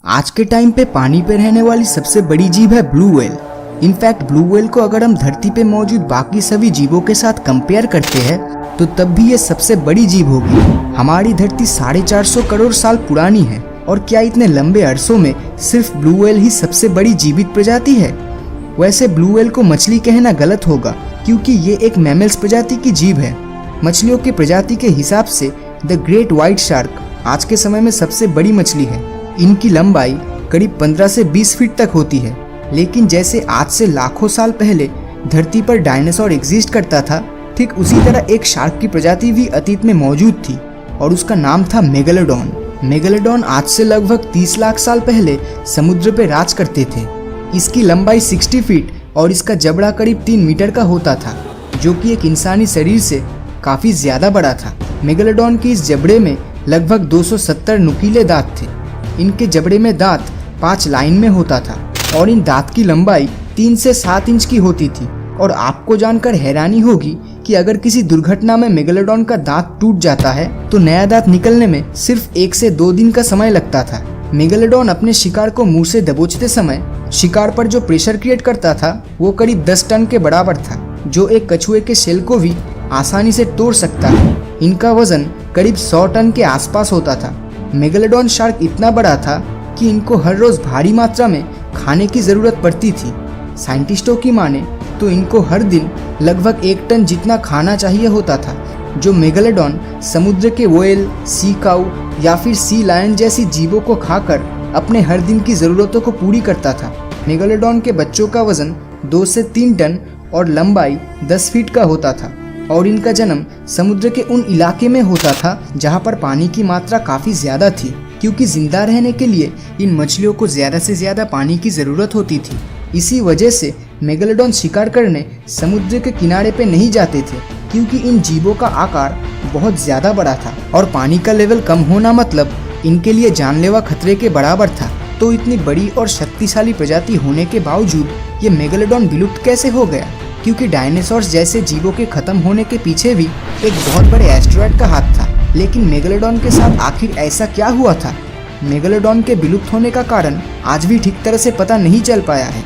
आज के टाइम पे पानी पे रहने वाली सबसे बड़ी जीव है blue whale. In fact blue whale को अगर हम धरती पे मौजूद बाकी सभी जीवों के साथ कंपेयर करते हैं तो तब भी ये सबसे बड़ी जीव होगी। हमारी धरती 450 करोड़ साल पुरानी है और क्या इतने लंबे अरसों में सिर्फ ब्लू व्हेल ही सबसे बड़ी जीवित प्रजाति है? वैसे ब्लू व्हेल को मछली कहना गलत होगा क्योंकि ये एक मैमल्स प्रजाति की जीव है। मछलियों की प्रजाति के हिसाब से द ग्रेट व्हाइट शार्क आज के समय में सबसे बड़ी मछली है। इनकी लंबाई करीब 15 से 20 फीट तक होती है। लेकिन जैसे आज से लाखों साल पहले धरती पर डायनासोर एग्जिस्ट करता था, ठीक उसी तरह एक शार्क की प्रजाति भी अतीत में मौजूद थी और उसका नाम था मेगालोडॉन। मेगालोडॉन आज से लगभग 30 लाख साल पहले समुद्र पे राज करते थे। इसकी लंबाई 60 फीट और इसका जबड़ा करीब 3 मीटर का होता था, जो कि एक इंसानी शरीर से काफी ज्यादा बड़ा था। मेगालोडॉन की इस जबड़े में लगभग 270 नुकीले दांत थे। इनके जबड़े में दांत 5 लाइन में होता था और इन दांत की लंबाई 3 से 7 इंच की होती थी। और आपको जानकर हैरानी होगी कि अगर किसी दुर्घटना में मेगालोडॉन का दांत टूट जाता है तो नया दांत निकलने में सिर्फ 1 से 2 दिन का समय लगता था। मेगालोडॉन अपने शिकार को मुंह से दबोचते समय शिकार पर जो प्रेशर क्रिएट करता था वो करीब 10 टन के बराबर था, जो एक कछुए के शेल को भी आसानी से तोड़ सकता है। इनका वजन करीब 100 टन के आसपास होता था। मेगालोडॉन शार्क इतना बड़ा था कि इनको हर रोज भारी मात्रा में खाने की जरूरत पड़ती थी। साइंटिस्टों की माने तो इनको हर दिन लगभग 1 टन जितना खाना चाहिए होता था, जो मेगालोडॉन समुद्र के व्हेल, सी काऊ या फिर सी लायन जैसी जीवों को खाकर अपने हर दिन की जरूरतों को पूरी करता था। मेगालोडॉन के बच्चों का वजन 2 से 3 टन और लंबाई 10 फीट का होता था और इनका जन्म समुद्र के उन इलाके में होता था जहां पर पानी की मात्रा काफी ज्यादा थी, क्योंकि जिंदा रहने के लिए इन मछलियों को ज्यादा से ज्यादा पानी की जरूरत होती थी। इसी वजह से मेगालोडॉन शिकार करने समुद्र के किनारे पे नहीं जाते थे, क्योंकि इन जीवों का आकार बहुत ज्यादा बड़ा था और पानी का लेवल कम होना मतलब इनके लिए जानलेवा खतरे के बराबर था। तो इतनी बड़ी और शक्तिशाली प्रजाति होने के बावजूद ये मेगालोडॉन विलुप्त कैसे हो गया? क्योंकि डायनासोर्स जैसे जीवों के खत्म होने के पीछे भी एक बहुत बड़े एस्टेरॉयड का हाथ था। लेकिन मेगालोडॉन के साथ आखिर ऐसा क्या हुआ था? मेगालोडॉन के विलुप्त होने का कारण आज भी ठीक तरह से पता नहीं चल पाया है।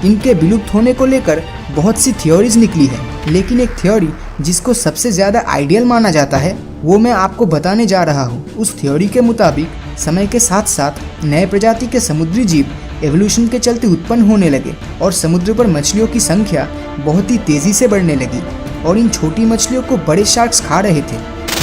इनके विलुप्त होने को लेकर बहुत सी थ्योरीज निकली है, लेकिन एक थ्योरी जिसको सबसे ज्यादा आइडियल माना जाता है वो मैं आपको बताने जा रहा हूँ। उस थ्योरी के मुताबिक समय के साथ साथ नए प्रजाति के समुद्री जीव एवोल्यूशन के चलते उत्पन्न होने लगे और समुद्र पर मछलियों की संख्या बहुत ही तेजी से बढ़ने लगी और इन छोटी मछलियों को बड़े शार्क्स खा रहे थे।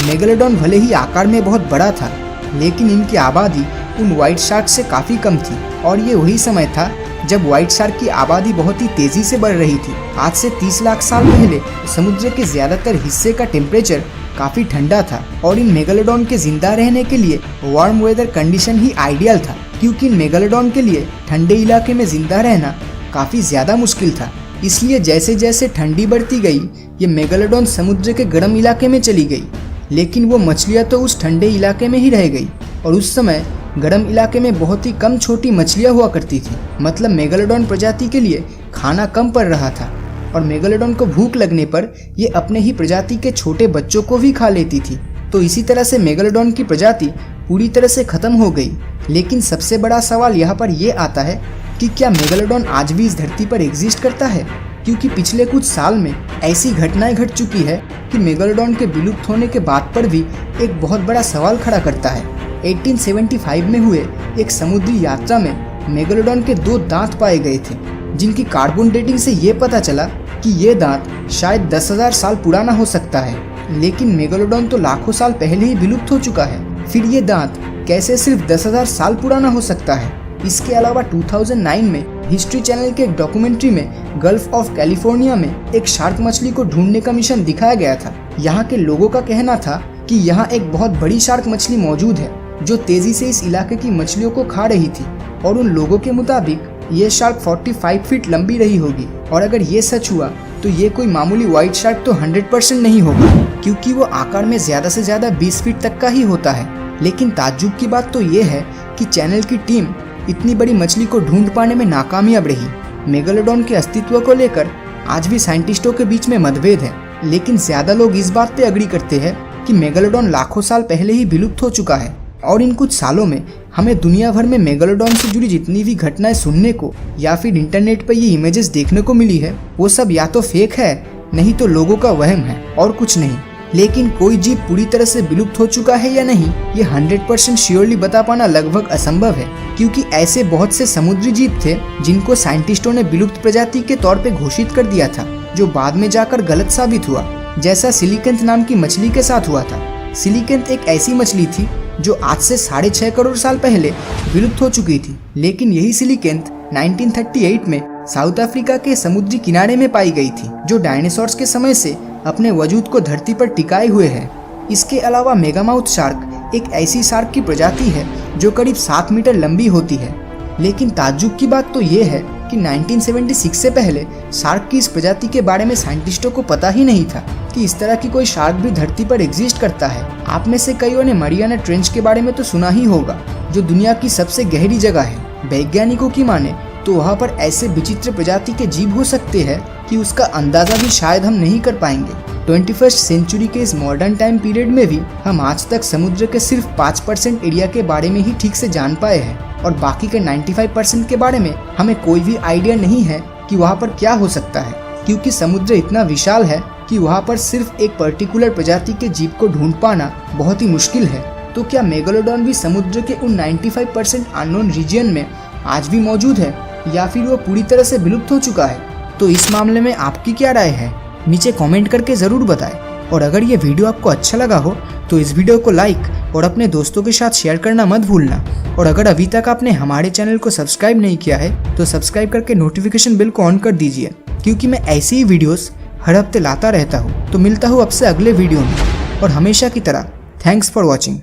मेगालोडॉन भले ही आकार में बहुत बड़ा था, लेकिन इनकी आबादी उन व्हाइट शार्क से काफी कम थी और ये वही समय था जब व्हाइट शार्क की आबादी बहुत ही तेजी से बढ़ रही थी। आज से 30 लाख साल पहले समुद्र के ज्यादातर हिस्से का टेम्परेचर काफी ठंडा था और इन मेगालोडॉन के जिंदा रहने के लिए वार्म वेदर कंडीशन ही आइडियल था, क्योंकि इन मेगालोडॉन के लिए ठंडे इलाके में जिंदा रहना काफी ज्यादा मुश्किल था। इसलिए जैसे जैसे ठंडी बढ़ती गई ये मेगालोडॉन समुद्र के गर्म इलाके में चली गई, लेकिन वो मछलियाँ तो उस ठंडे इलाके में ही रह गई और उस समय गर्म इलाके में बहुत ही कम छोटी मछलियाँ हुआ करती थी। मतलब मेगालोडॉन प्रजाति के लिए खाना कम पड़ रहा था और मेगालोडॉन को भूख लगने पर ये अपने ही प्रजाति के छोटे बच्चों को भी खा लेती थी। तो इसी तरह से मेगालोडॉन की प्रजाति पूरी तरह से खत्म हो गई। लेकिन सबसे बड़ा सवाल यहाँ पर ये आता है कि क्या मेगालोडॉन आज भी इस धरती पर एग्जिस्ट करता है? क्योंकि पिछले कुछ साल में ऐसी घटनाएं घट चुकी है कि मेगालोडॉन के विलुप्त होने के बाद पर भी एक बहुत बड़ा सवाल खड़ा करता है। 1875 में हुए एक समुद्री यात्रा में मेगालोडॉन के 2 दांत पाए गए थे, जिनकी कार्बन डेटिंग से ये पता चला कि ये दांत शायद 10,000 साल पुराना हो सकता है। लेकिन मेगालोडॉन तो लाखों साल पहले ही विलुप्त हो चुका है, फिर ये दांत कैसे सिर्फ 10,000 साल पुराना हो सकता है? इसके अलावा 2009 में हिस्ट्री चैनल के एक डॉक्यूमेंट्री में गल्फ ऑफ कैलिफोर्निया में एक शार्क मछली को ढूंढने का मिशन दिखाया गया था। यहाँ के लोगों का कहना था कि यहाँ एक बहुत बड़ी शार्क मछली मौजूद है जो तेजी से इस इलाके की मछलियों को खा रही थी और उन लोगों के मुताबिक ये शार्क 45 फीट लंबी रही होगी। और अगर ये सच हुआ तो ये कोई मामूली व्हाइट शार्क तो 100% नहीं होगा, क्योंकि वो आकार में ज्यादा से ज्यादा 20 फीट तक का ही होता है। लेकिन ताज्जुब की बात तो ये है कि चैनल की टीम इतनी बड़ी मछली को ढूंढ पाने में नाकामयाब रही। मेगालोडॉन के अस्तित्व को लेकर आज भी साइंटिस्टों के बीच में मतभेद है, लेकिन ज्यादा लोग इस बात पे अग्री करते हैं कि मेगालोडॉन लाखों साल पहले ही विलुप्त हो चुका है और इन कुछ सालों में हमें दुनिया भर में मेगालोडॉन से जुड़ी जितनी भी घटनाएं सुनने को या फिर इंटरनेट पर ये इमेजेस देखने को मिली है, वो सब या तो फेक है, नहीं तो लोगों का वहम है और कुछ नहीं। लेकिन कोई जीव पूरी तरह से विलुप्त हो चुका है या नहीं, ये 100% श्योरली बता पाना लगभग असंभव है, क्योंकि ऐसे बहुत से समुद्री जीव थे जिनको साइंटिस्टों ने विलुप्त प्रजाति के तौर पे घोषित कर दिया था, जो बाद में जाकर गलत साबित हुआ, जैसा सिलिकेंथ नाम की मछली के साथ हुआ था। सिलिकेंथ एक ऐसी मछली थी जो आज से 6.5 करोड़ साल पहले विलुप्त हो चुकी थी, लेकिन यही सिलिकेंथ 1938 में साउथ अफ्रीका के समुद्री किनारे में पाई गई थी, जो डायनासोर्स के समय से अपने वजूद को धरती पर टिकाए हुए है। इसके अलावा मेगामाउथ शार्क एक ऐसी शार्क की प्रजाति है जो करीब 7 मीटर लंबी होती है। लेकिन ताज्जुब की बात तो ये है कि 1976 से पहले शार्क की इस प्रजाति के बारे में साइंटिस्टों को पता ही नहीं था कि इस तरह की कोई शार्क भी धरती पर एग्जिस्ट करता है। आप में से कईयों ने मरियाना ट्रेंच के बारे में तो सुना ही होगा, जो दुनिया की सबसे गहरी जगह है। वैज्ञानिकों की माने तो वहाँ पर ऐसे विचित्र प्रजाति के जीव हो सकते हैं कि उसका अंदाजा भी शायद हम नहीं कर पाएंगे। 21st सेंचुरी के इस मॉडर्न टाइम पीरियड में भी हम आज तक समुद्र के सिर्फ 5% एरिया के बारे में ही ठीक से जान पाए हैं, और बाकी के 95% के बारे में हमें कोई भी आइडिया नहीं है कि वहाँ पर क्या हो सकता है, क्योंकि समुद्र इतना विशाल है कि वहाँ पर सिर्फ एक पर्टिकुलर प्रजाति के जीव को ढूंढ पाना बहुत ही मुश्किल है। तो क्या मेगालोडॉन भी समुद्र के उन 95% अननोन रीजन में आज भी मौजूद है, या फिर वो पूरी तरह से विलुप्त हो चुका है? तो इस मामले में आपकी क्या राय है, नीचे कमेंट करके ज़रूर बताएं। और अगर ये वीडियो आपको अच्छा लगा हो तो इस वीडियो को लाइक और अपने दोस्तों के साथ शेयर करना मत भूलना। और अगर अभी तक आपने हमारे चैनल को सब्सक्राइब नहीं किया है तो सब्सक्राइब करके नोटिफिकेशन बिल को ऑन कर दीजिए, क्योंकि मैं ऐसी ही वीडियोस हर हफ्ते लाता रहता हूँ। तो मिलता हूँ आपसे अगले वीडियो में, और हमेशा की तरह थैंक्स फॉर वॉचिंग।